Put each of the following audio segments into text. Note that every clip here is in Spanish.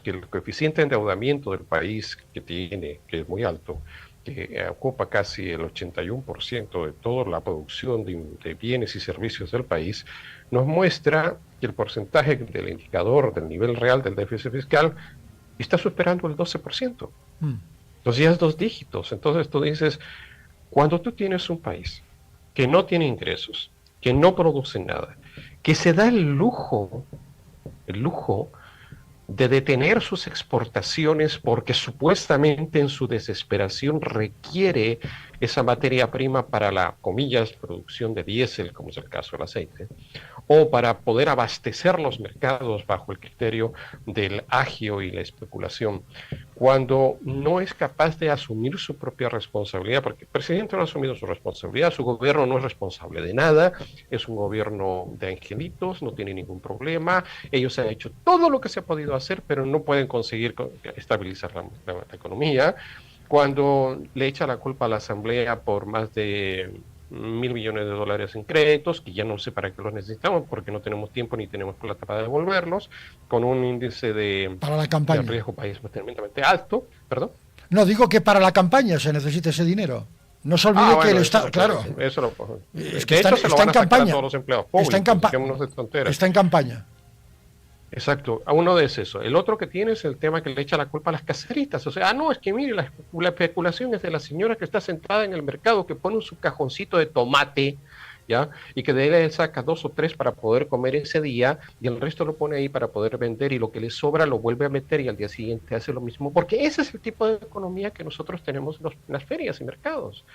que el coeficiente de endeudamiento del país que tiene, que es muy alto, que ocupa casi el 81% de toda la producción de bienes y servicios del país, nos muestra que el porcentaje del indicador del nivel real del déficit fiscal está superando el 12%. Mm. Entonces ya es dos dígitos. Entonces tú dices, cuando tú tienes un país que no tiene ingresos, que no produce nada, que se da el lujo de detener sus exportaciones porque supuestamente en su desesperación requiere esa materia prima para la, comillas, producción de diésel, como es el caso del aceite, o para poder abastecer los mercados bajo el criterio del agio y la especulación, cuando no es capaz de asumir su propia responsabilidad, porque el presidente no ha asumido su responsabilidad, su gobierno no es responsable de nada, es un gobierno de angelitos, no tiene ningún problema, ellos han hecho todo lo que se ha podido hacer, pero no pueden conseguir estabilizar la economía, cuando le echa la culpa a la Asamblea por más de 1.000 millones de dólares en créditos, que ya no sé para qué los necesitamos, porque no tenemos tiempo ni tenemos plata para devolverlos, con un índice Para la de campaña. riesgo país tremendamente alto, perdón. No, digo que para la campaña se necesita ese dinero. No se Ah, olvide que el bueno, eso Estado, no puede claro, ser. Eso no, es que de hecho, se lo está van en a sacar a campaña. todos los empleados Está en, públicos, dejémonos de tonteras. está en campaña. Exacto, a uno de es eso. El otro que tiene es el tema que le echa la culpa a las caseritas. O sea, no, es que mire, la especulación es de la señora que está sentada en el mercado, que pone su cajoncito de tomate, ¿ya? Y que de él saca dos o tres para poder comer ese día, y el resto lo pone ahí para poder vender, y lo que le sobra lo vuelve a meter, y al día siguiente hace lo mismo, porque ese es el tipo de economía que nosotros tenemos en las ferias y mercados.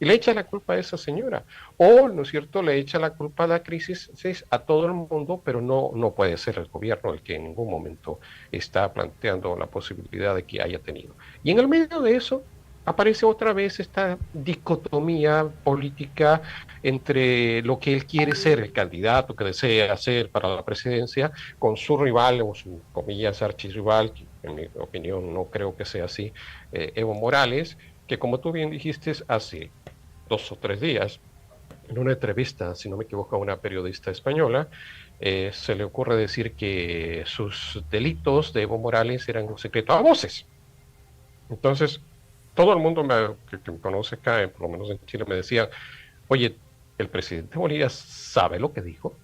Y le echa la culpa a esa señora. O, ¿no es cierto?, le echa la culpa a la crisis a todo el mundo, pero no puede ser el gobierno el que en ningún momento está planteando la posibilidad de que haya tenido. Y en el medio de eso aparece otra vez esta dicotomía política entre lo que él quiere ser, el candidato que desea ser para la presidencia, con su rival, o su, comillas, archirrival, que en mi opinión no creo que sea así, Evo Morales, que como tú bien dijiste, hace 2 o 3 días, en una entrevista, si no me equivoco, a una periodista española, se le ocurre decir que sus delitos de Evo Morales eran un secreto a voces. Entonces, todo el mundo que me conoce acá, por lo menos en Chile, me decía, oye, el presidente Bolívar sabe lo que dijo,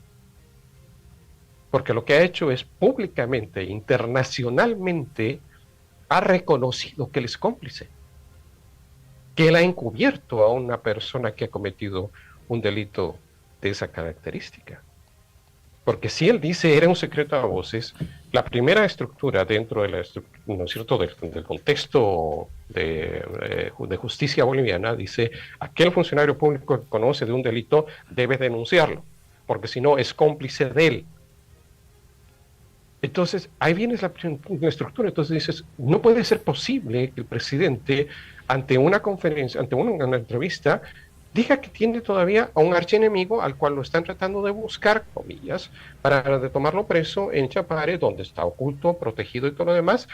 porque lo que ha hecho es públicamente, internacionalmente, ha reconocido que él es cómplice, que él ha encubierto a una persona que ha cometido un delito de esa característica. Porque si él dice era un secreto a voces, la primera estructura dentro de la ¿no es cierto?, del contexto de justicia boliviana dice, aquel funcionario público que conoce de un delito debe denunciarlo, porque si no es cómplice de él. Entonces, ahí viene la estructura. Entonces dices, no puede ser posible que el presidente, ante una conferencia, ante una entrevista, diga que tiene todavía a un archienemigo al cual lo están tratando de buscar, comillas, para de tomarlo preso en Chapare, donde está oculto, protegido y todo lo demás,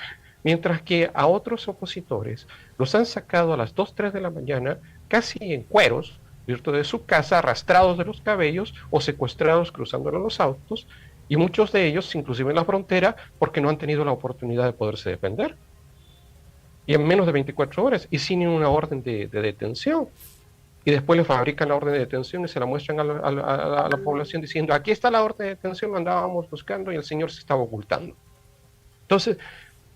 mientras que a otros opositores los han sacado a las 2, 3 de la mañana, casi en cueros, de su casa, arrastrados de los cabellos o secuestrados cruzando los autos, y muchos de ellos, inclusive en la frontera, porque no han tenido la oportunidad de poderse defender. Y en menos de 24 horas, y sin una orden de detención. Y después le fabrican la orden de detención y se la muestran a la población diciendo, aquí está la orden de detención, lo andábamos buscando y el señor se estaba ocultando. Entonces,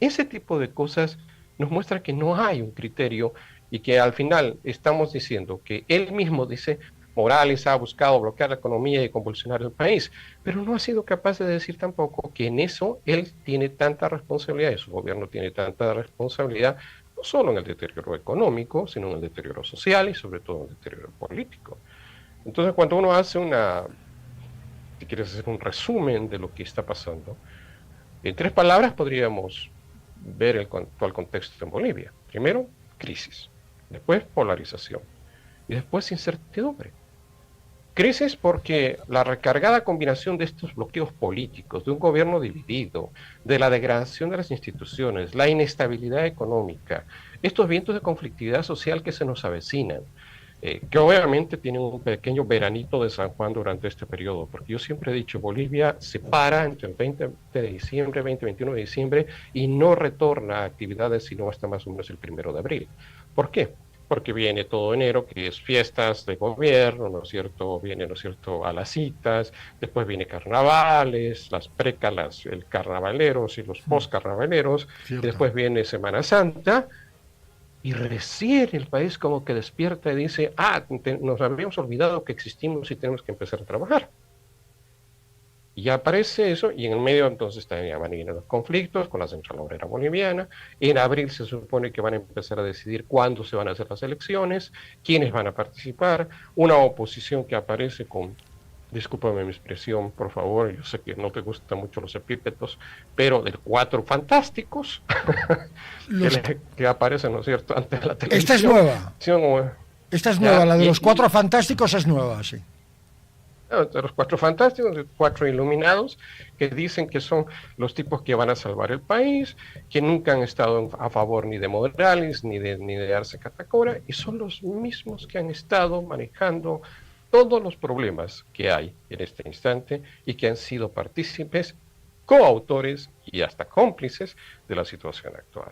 ese tipo de cosas nos muestra que no hay un criterio y que al final estamos diciendo que él mismo dice, Morales ha buscado bloquear la economía y convulsionar el país, pero no ha sido capaz de decir tampoco que en eso él tiene tanta responsabilidad y su gobierno tiene tanta responsabilidad, no solo en el deterioro económico, sino en el deterioro social y sobre todo en el deterioro político. Entonces, cuando uno hace si quieres hacer un resumen de lo que está pasando, en 3 palabras podríamos ver el actual contexto en Bolivia. Primero, crisis. Después, polarización. Y después, incertidumbre. Crisis porque la recargada combinación de estos bloqueos políticos, de un gobierno dividido, de la degradación de las instituciones, la inestabilidad económica, estos vientos de conflictividad social que se nos avecinan, que obviamente tienen un pequeño veranito de San Juan durante este periodo, porque yo siempre he dicho, Bolivia se para entre el 20 de diciembre, 20-21 de diciembre y no retorna a actividades sino hasta más o menos el 1 de abril. ¿Por qué? Porque viene todo enero, que es fiestas de gobierno, ¿no es cierto? Viene, ¿no es cierto?, a las citas, después viene carnavales, las precalas, el carnavaleros y los post-carnavaleros, y Cierto. después viene Semana Santa, y recién el país como que despierta y dice, nos habíamos olvidado que existimos y tenemos que empezar a trabajar. Y ya aparece eso, y en el medio entonces también van a ir los conflictos con la Central Obrera Boliviana. En abril se supone que van a empezar a decidir cuándo se van a hacer las elecciones, quiénes van a participar, una oposición que aparece con, discúlpame mi expresión, por favor, yo sé que no te gustan mucho los epítetos, pero de cuatro fantásticos Los- que aparecen, ¿no es cierto?, ante la Esta es televisión. nueva. Esta es nueva, Ya, la de los Cuatro Fantásticos es nueva, sí. de los cuatro fantásticos, de cuatro iluminados, que dicen que son los tipos que van a salvar el país, que nunca han estado a favor ni de Morales, ni de Arce Catacora, y son los mismos que han estado manejando todos los problemas que hay en este instante y que han sido partícipes, coautores y hasta cómplices de la situación actual.